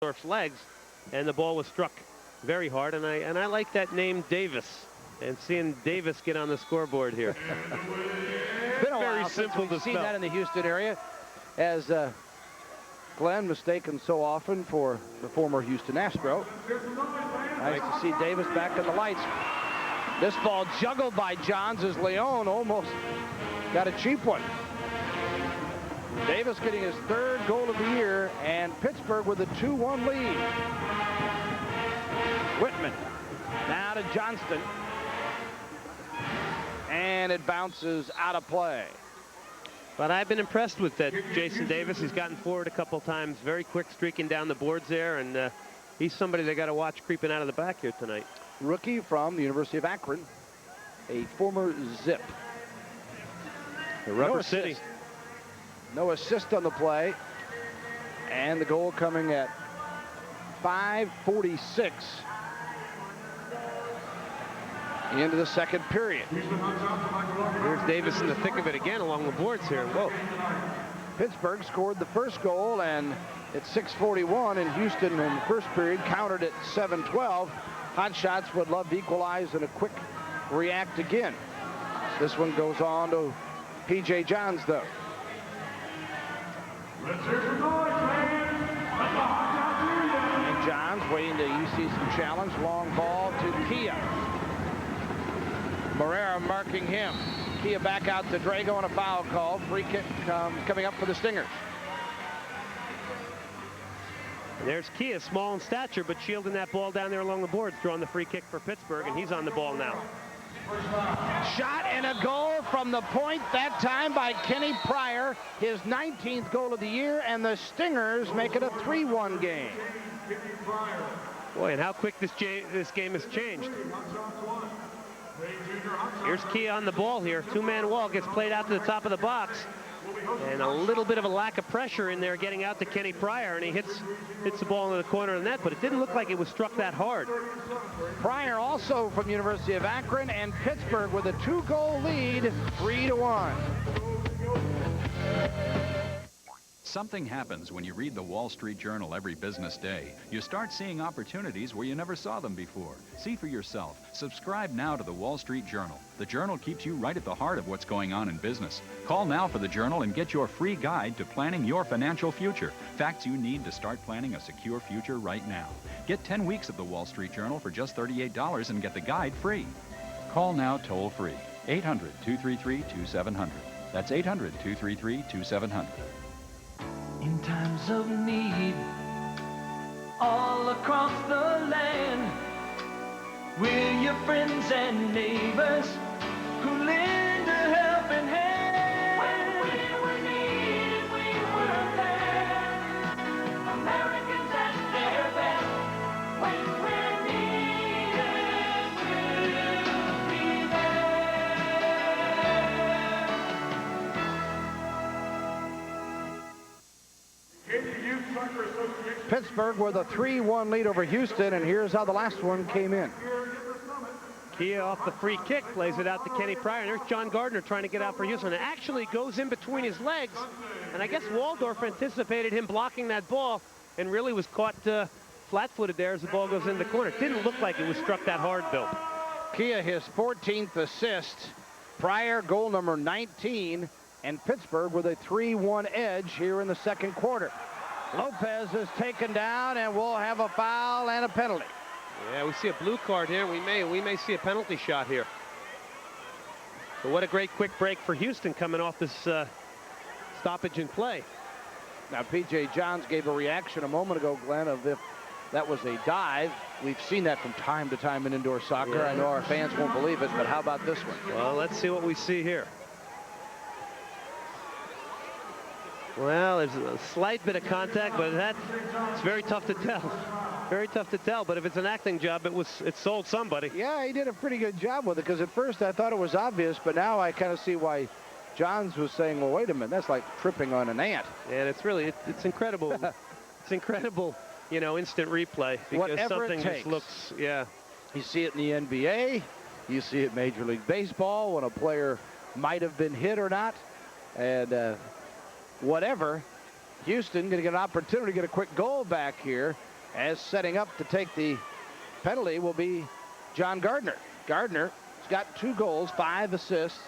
Waldorf's legs, and the ball was struck very hard. And I like that name Davis, and seeing Davis get on the scoreboard here. Been a Very while simple since to we've seen spell. that in the Houston area, as Glenn mistaken so often for the former Houston Astro. Nice to see Davis back in the lights. This ball juggled by Johns as Leon almost got a cheap one. Davis getting his 3rd goal of the year, and Pittsburgh with a 2-1 lead. Whitman now to Johnston, and it bounces out of play. But I've been impressed with that Jason Davis. He's gotten forward a couple times, very quick, streaking down the boards there, and he's somebody they got to watch creeping out of the back here tonight. Rookie from the University of Akron, a former Zip. The Rubber City. No assist on the play, and the goal coming at 5:46 into the second period. Here's Davis in the thick of it again along the boards here. Whoa. Pittsburgh scored the first goal, and it's 6:41, and Houston in the first period countered at 7:12. Hotshots would love to equalize and a quick react again. This one goes on to P.J. Johns, though. And Johns waiting to see some challenge. Long ball to Kia. Morera marking him. Kia back out to Drago on a foul call. Free kick coming up for the Stingers. There's Kia, small in stature, but shielding that ball down there along the boards, drawing the free kick for Pittsburgh, and he's on the ball now. Shot and a goal from the point, that time by Kenny Pryor, his 19th goal of the year, and the Stingers make it a 3-1 game. Boy, and how quick this game has changed. Here's Kia on the ball here. Two-man wall, gets played out to the top of the box. And a little bit of a lack of pressure in there getting out to Kenny Pryor, and he hits the ball into the corner of the net, but it didn't look like it was struck that hard. Pryor also from University of Akron, and Pittsburgh with a 2-goal lead, 3-1. Something happens when you read the Wall Street Journal every business day. You start seeing opportunities where you never saw them before. See for yourself. Subscribe now to the Wall Street Journal. The Journal keeps you right at the heart of what's going on in business. Call now for the Journal and get your free guide to planning your financial future. Facts you need to start planning a secure future right now. Get 10 weeks of the Wall Street Journal for just $38 and get the guide free. Call now toll free. 800-233-2700. That's 800-233-2700. In times of need, all across the land, we're your friends and neighbors who lend a helping hand. When we were needed, we were there. Americans at their best. When we're needed, we'll be there. Pittsburgh with a 3-1 lead over Houston, and here's how the last one came in. Kia off the free kick, plays it out to Kenny Pryor. And there's John Gardner trying to get out for Houston. It actually goes in between his legs, and I guess Waldorf anticipated him blocking that ball and really was caught flat-footed there as the ball goes in the corner. It didn't look like it was struck that hard, Bill. Kia his 14th assist. Pryor goal number 19, and Pittsburgh with a 3-1 edge here in the second quarter. Lopez is taken down, and we'll have a foul and a penalty. Yeah, we see a blue card here. We may see a penalty shot here. So what a great quick break for Houston coming off this stoppage in play. Now, P.J. Johns gave a reaction a moment ago, Glenn, of if that was a dive. We've seen that from time to time in indoor soccer. Yeah. I know our fans won't believe it, but how about this one? Well, let's see what we see here. Well, there's a slight bit of contact, but it's very tough to tell. Very tough to tell, but if it's an acting job, it sold somebody. Yeah, he did a pretty good job with it, because at first I thought it was obvious, but now I kind of see why Johns was saying, well, wait a minute, that's like tripping on an ant. And it's really, it's incredible. It's incredible, you know, instant replay, because Whatever something it takes. just looks, yeah. You see it in the NBA, you see it in Major League Baseball when a player might have been hit or not, and whatever. Houston going to get an opportunity to get a quick goal back here. as setting up to take the penalty will be John Gardner. Gardner's got 2 goals, 5 assists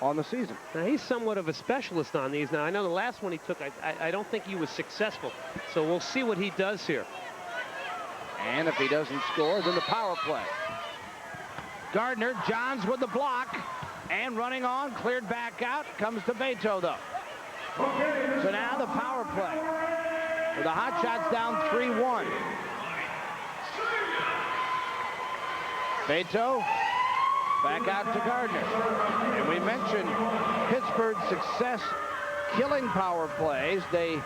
on the season. Now, he's somewhat of a specialist on these. Now, I know the last one he took, I don't think he was successful. So we'll see what he does here. And if he doesn't score, then the power play. Gardner, Johns with the block, and running on, cleared back out, comes to Beto, though. So now the power play. With the Hotshots down 3-1. Beto back out to Gardner. And we mentioned Pittsburgh's success killing power plays. They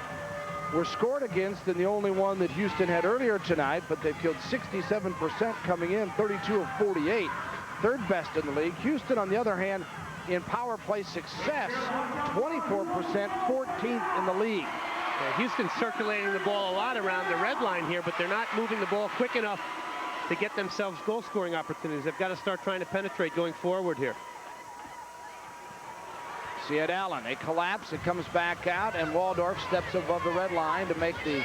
were scored against in the only one that Houston had earlier tonight, but they've killed 67% coming in, 32 of 48. Third best in the league. Houston, on the other hand, in power play success, 24%, 14th in the league. Yeah, Houston's circulating the ball a lot around the red line here, but they're not moving the ball quick enough to get themselves goal-scoring opportunities. They've got to start trying to penetrate going forward here. See it, Allen. They collapse. It comes back out, and Waldorf steps above the red line to make the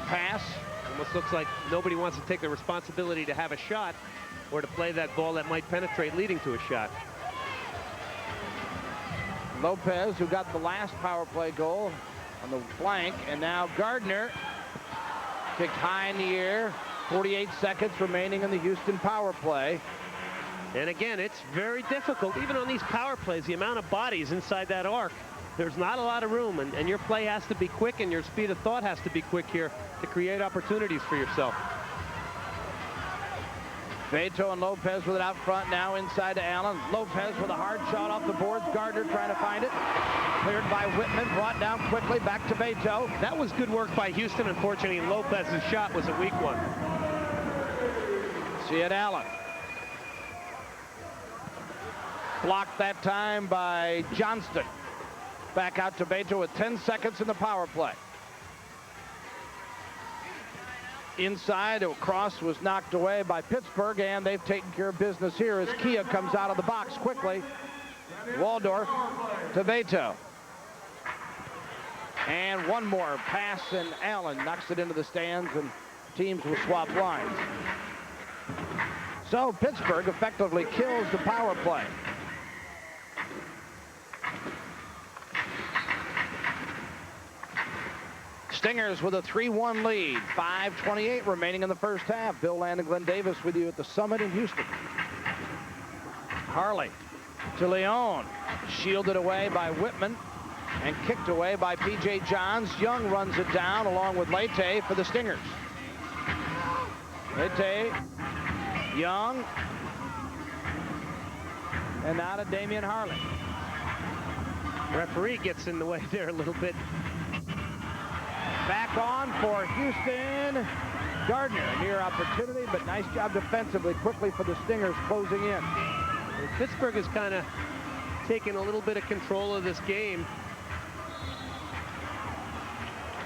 pass. Almost looks like nobody wants to take the responsibility to have a shot or to play that ball that might penetrate, leading to a shot. Lopez, who got the last power play goal on the flank, and now Gardner kicked high in the air. 48 seconds remaining in the Houston power play. And again, it's very difficult, even on these power plays, the amount of bodies inside that arc. There's not a lot of room, and your play has to be quick, and your speed of thought has to be quick here to create opportunities for yourself. Beto and Lopez with it out front now inside to Allen. Lopez with a hard shot off the boards. Gardner trying to find it. Cleared by Whitman, brought down quickly back to Beto. That was good work by Houston. Unfortunately, Lopez's shot was a weak one. See it, Allen. Blocked that time by Johnston. Back out to Beto with 10 seconds in the power play. Inside, a cross was knocked away by Pittsburgh, and they've taken care of business here as Kia comes out of the box quickly. Waldorf to Beto. And one more pass, and Allen knocks it into the stands, and teams will swap lines. So Pittsburgh effectively kills the power play. Stingers with a 3-1 lead. 5:28 remaining in the first half. Bill Land and Glenn Davis with you at the Summit in Houston. Harley to Leon. Shielded away by Whitman and kicked away by P.J. Johns. Young runs it down along with Leite for the Stingers. Leite, Young, and now to Damian Harley. Referee gets in the way there a little bit. Back on for Houston. Gardner, a near opportunity, but nice job defensively quickly for the Stingers closing in. And Pittsburgh has kind of taken a little bit of control of this game.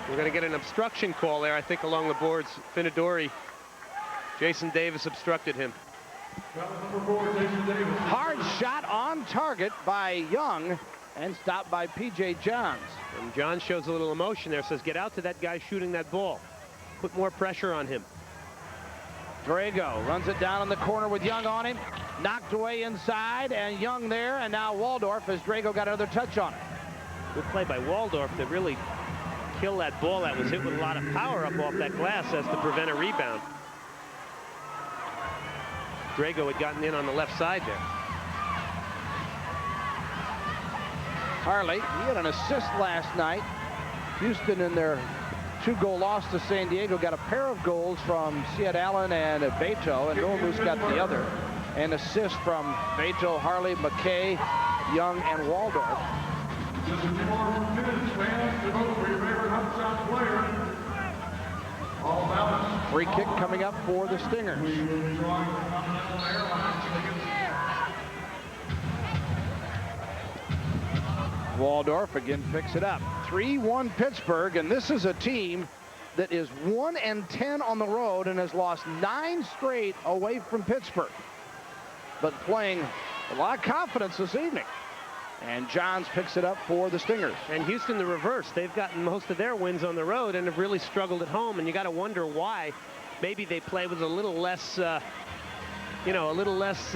We're going to get an obstruction call there, I think, along the boards. Finidori, Jason Davis obstructed him. Hard shot on target by Young and stopped by P.J. Johns. And John shows a little emotion there, says get out to that guy shooting that ball. Put more pressure on him. Drago runs it down in the corner with Young on him. Knocked away inside, and Young there, and now Waldorf as Drago got another touch on it. Good play by Waldorf to really kill that ball that was hit with a lot of power up off that glass as to prevent a rebound. Drago had gotten in on the left side there. Harley, he had an assist last night. Houston in their 2-goal loss to San Diego got a pair of goals from Siad Allen and Beto, and Noah Moose got the other. An assist from Beto, Harley, McKay, Young, and Waldorf. Free kick coming up for the Stingers. Waldorf again picks it up. 3-1 Pittsburgh, and this is a team that is 1-10 on the road and has lost 9 straight away from Pittsburgh, but playing a lot of confidence this evening. And Johns picks it up for the Stingers. And Houston the reverse. They've gotten most of their wins on the road and have really struggled at home. And you got to wonder why. Maybe they play with a little less, you know, a little less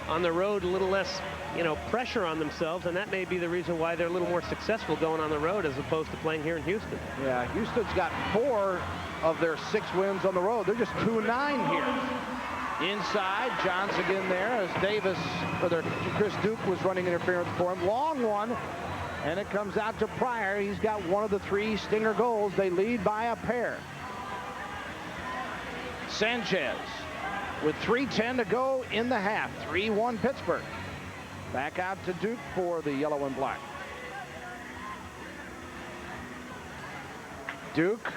on the road, a little less, you know, pressure on themselves. And that may be the reason why they're a little more successful going on the road as opposed to playing here in Houston. Yeah, Houston's got 4 of their 6 wins on the road. They're just 2-9 here. Inside, Johns again there as Davis, or Chris Duke was running interference for him. Long one, and it comes out to Pryor. He's got one of the 3 Stinger goals. They lead by a pair. Sanchez with 3:10 to go in the half. 3-1 Pittsburgh. Back out to Duke for the yellow and black. Duke,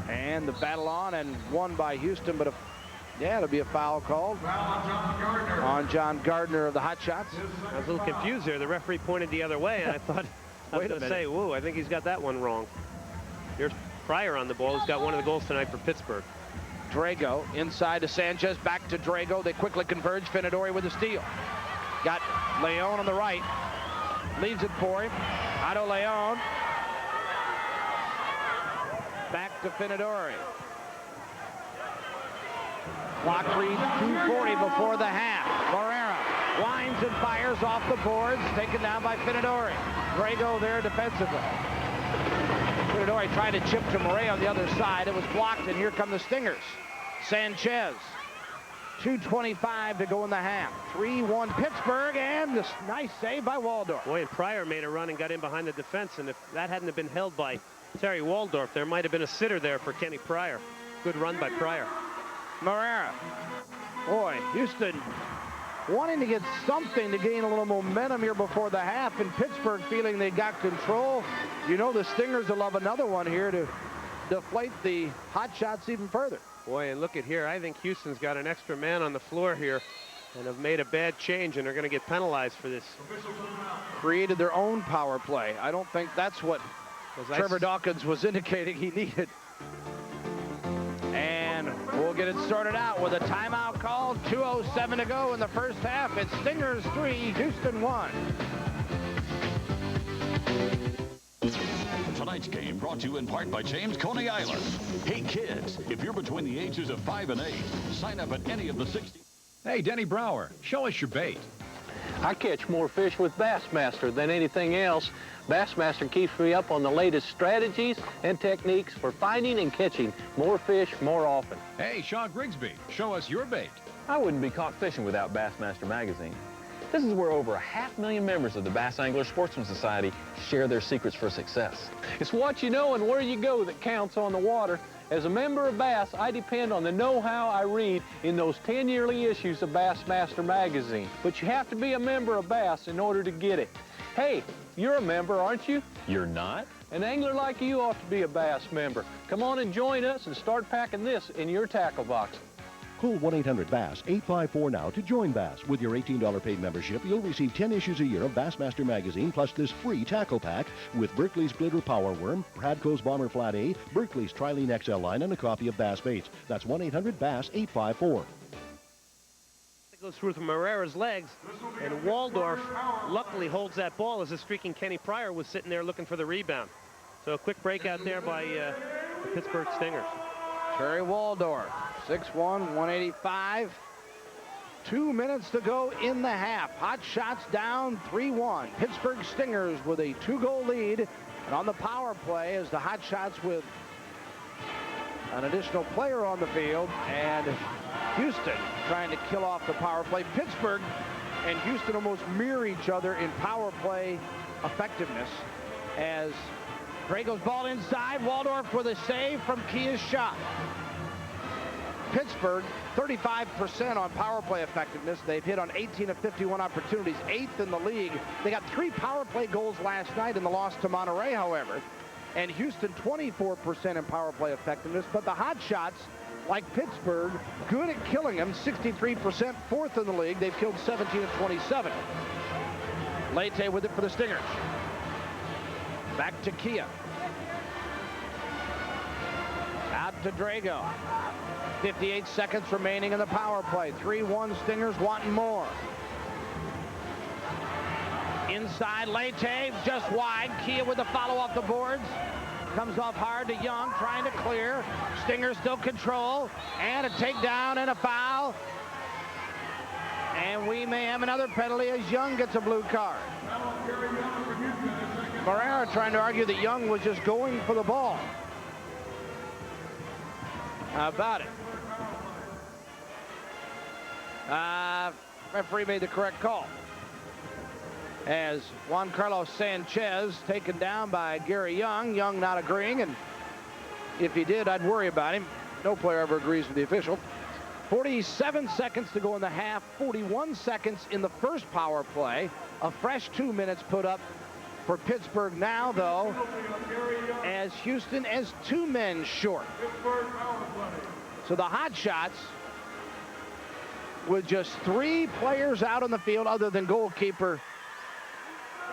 and the battle on, and won by Houston, but yeah, it'll be a foul called on John Gardner of the Hotshots. I was a little confused there. The referee pointed the other way, and I thought, I was going to say, whoa, I think he's got that one wrong. Here's Pryor on the ball. He's got one of the goals tonight for Pittsburgh. Drago inside to Sanchez, back to Drago. They quickly converge. Finidori with a steal. Got Leon on the right. Leaves it for him. Otto Leon. Back to Finidori. Clock reads 2:40 before the half. Morera winds and fires off the boards, taken down by Finidori. Drago there defensively. Finidori tried to chip to Morera on the other side. It was blocked, and here come the Stingers. Sanchez. 2:25 to go in the half. 3-1 Pittsburgh, and this nice save by Waldorf. Boy, and Pryor made a run and got in behind the defense, and if that hadn't have been held by Terry Waldorf, there might have been a sitter there for Kenny Pryor. Good run by Pryor. Morera. Boy, Houston wanting to get something to gain a little momentum here before the half, and Pittsburgh feeling they got control. You know the Stingers will love another one here to deflate the Hotshots even further. Boy, and look at here. I think Houston's got an extra man on the floor here and have made a bad change, and they're going to get penalized for this. Created their own power play. I don't think that's what Trevor Dawkins was indicating he needed. And we'll get it started out with a timeout call. 2:07 to go in the first half. It's Stingers 3, Houston 1. Tonight's game brought to you in part by James Coney Island. Hey kids, if you're between the ages of 5 and 8, sign up at any of the 60. Hey, Denny Brower, show us your bait. I catch more fish with Bassmaster than anything else. Bassmaster keeps me up on the latest strategies and techniques for finding and catching more fish more often. Hey, Shaw Grigsby, show us your bait. I wouldn't be caught fishing without Bassmaster magazine. This is where over 500,000 members of the Bass Angler Sportsman Society share their secrets for success. It's what you know and where you go that counts on the water. As a member of Bass, I depend on the know-how I read in those 10 yearly issues of Bassmaster magazine. But you have to be a member of Bass in order to get it. Hey, you're a member, aren't you? You're not? An angler like you ought to be a Bass member. Come on and join us and start packing this in your tackle box. Call 1-800-BASS-854 now to join Bass. With your $18 paid membership, you'll receive 10 issues a year of Bassmaster magazine, plus this free tackle pack with Berkley's Glitter Power Worm, Pradco's Bomber Flat A, Berkley's Trilene XL line, and a copy of Bass Baits. That's 1-800-BASS-854. It goes through Morera's legs, and Waldorf luckily holds that ball as the streaking Kenny Pryor was sitting there looking for the rebound. So a quick breakout there by the Pittsburgh Stingers. Terry Waldorf, 6'1", 185. 2 minutes to go in the half. Hotshots down 3-1. Pittsburgh Stingers with a 2-goal lead. And on the power play is the Hotshots with an additional player on the field. And Houston trying to kill off the power play. Pittsburgh and Houston almost mirror each other in power play effectiveness as Drago's ball inside. Waldorf with a save from Kia's shot. Pittsburgh, 35% on power play effectiveness. They've hit on 18 of 51 opportunities, 8th in the league. They got 3 power play goals last night in the loss to Monterey, however. And Houston, 24% in power play effectiveness. But the Hotshots, like Pittsburgh, good at killing them, 63%, 4th in the league. They've killed 17 of 27. Leite with it for the Stingers. Back to Kia. Out to Drago. 58 seconds remaining in the power play. 3-1 Stingers wanting more. Inside, Leite just wide. Kia with the follow off the boards. Comes off hard to Young, trying to clear. Stinger still control. And a takedown and a foul. And we may have another penalty as Young gets a blue card. Moreira trying to argue that Young was just going for the ball. How about it? Referee made the correct call. As Juan Carlos Sanchez taken down by Gary Young. Young not agreeing, and if he did, I'd worry about him. No player ever agrees with the official. 47 seconds to go in the half, 41 seconds in the first power play. A fresh 2 minutes put up for Pittsburgh now, though, as Houston is 2 men short. So the Hotshots, with just 3 players out on the field other than goalkeeper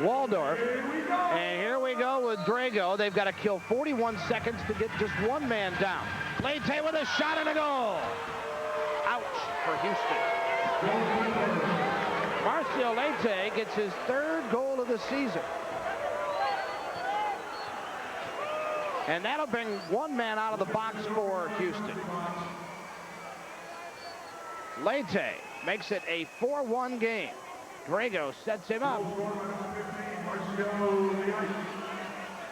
Waldorf. And here we go with Drago. They've got to kill 41 seconds to get just 1 man down. Leite with a shot and a goal. Ouch for Houston. Marcio Leite gets his 3rd goal of the season. And that'll bring 1 man out of the box for Houston. Leite makes it a 4-1 game. Drago sets him up.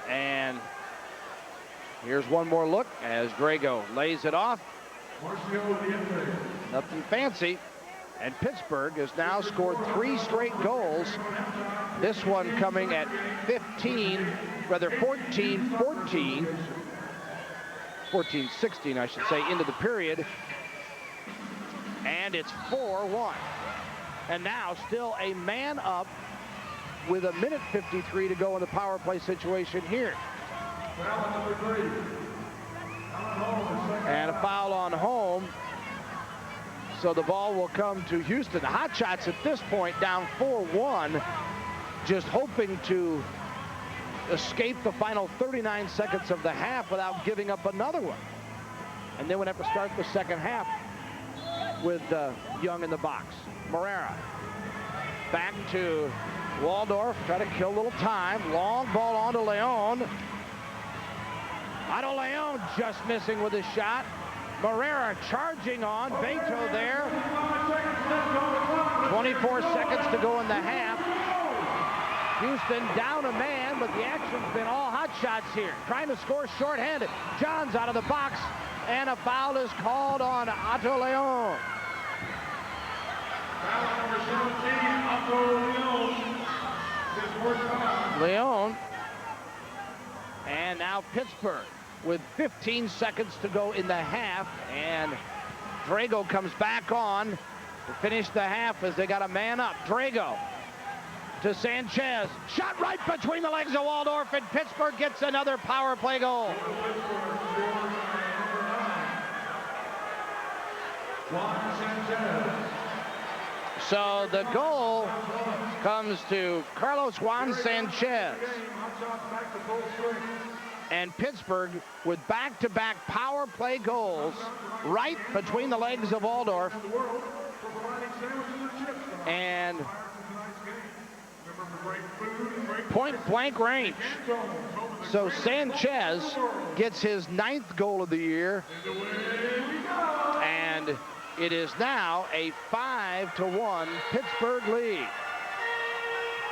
And here's one more look as Drago lays it off. Nothing fancy. And Pittsburgh has now scored 3 straight goals. This one coming at 14-16, I should say, into the period. And it's 4-1. And now still a man up with 1:53 to go in the power play situation here. And a foul on home. So the ball will come to Houston. The Hotshots at this point down 4-1, just hoping to escape the final 39 seconds of the half without giving up another one. And then would have to start the second half with Young in the box. Moreira back to Waldorf, try to kill a little time. Long ball on to Leon. Otto Leon just missing with his shot. Moreira charging on. Beto there. 24 seconds to go in the half. Houston down a man, but the action's been all Hotshots here. Trying to score shorthanded. John's out of the box, and a foul is called on Otto Leon. Leon. And now Pittsburgh with 15 seconds to go in the half, and Drago comes back on to finish the half as they got a man up. Drago to Sanchez. Shot right between the legs of Waldorf, and Pittsburgh gets another power play goal. So the goal comes to Carlos Juan Sanchez. And Pittsburgh with back-to-back power play goals right between the legs of Waldorf. And point-blank range. So Sanchez gets his 9th goal of the year. And it is now a 5-1 Pittsburgh lead.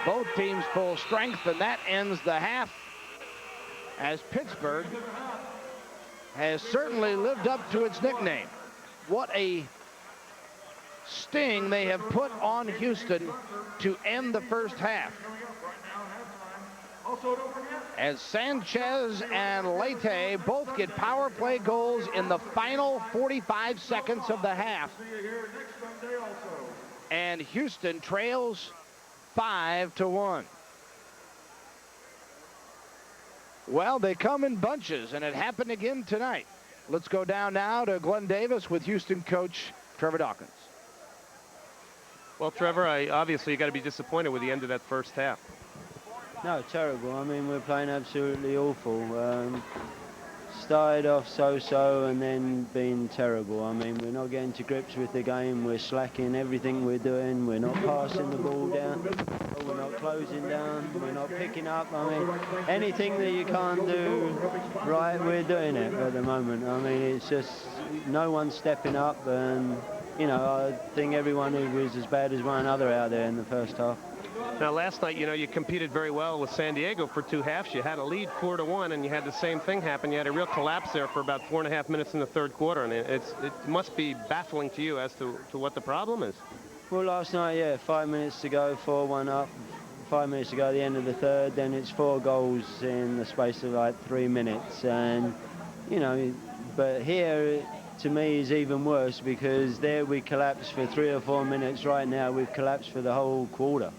Both teams full strength, and that ends the half, as Pittsburgh has certainly lived up to its nickname. What a sting they have put on Houston to end the first half. As Sanchez and Leite both get power play goals in the final 45 seconds of the half. And Houston trails 5-1. Well, they come in bunches, and it happened again tonight. Let's go down now to Glenn Davis with Houston coach Trevor Dawkins. Well, Trevor, obviously you got to be disappointed with the end of that first half. No, terrible. I mean, we're playing absolutely awful. Started off so-so and then been terrible. I mean, we're not getting to grips with the game. We're slacking everything we're doing. We're not passing the ball down. We're not closing down. We're not picking up. I mean, anything that you can't do right, we're doing it at the moment. I mean, it's just no one's stepping up, and you know, I think everyone was as bad as one another out there in the first half. Now, last night, you know, you competed very well with San Diego for 2 halves. You had a lead 4-1, and you had the same thing happen. You had a real collapse there for about 4.5 minutes in the third quarter, and it must be baffling to you as to what the problem is. Well, last night, yeah, 5 minutes to go, 4-1 up. 5 minutes to go at the end of the third, then it's 4 goals in the space of like 3 minutes. And, you know, but here, to me, is even worse because there we collapsed for 3 or 4 minutes. Right now, we've collapsed for the whole quarter.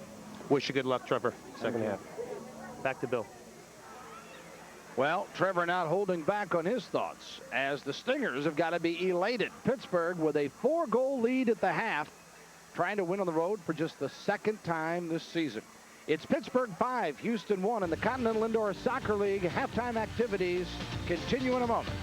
Wish you good luck, Trevor. Second half. Back to Bill. Well, Trevor not holding back on his thoughts as the Stingers have got to be elated. Pittsburgh with a 4-goal lead at the half, trying to win on the road for just the second time this season. It's Pittsburgh 5, Houston 1 in the Continental Indoor Soccer League. Halftime activities continue in a moment.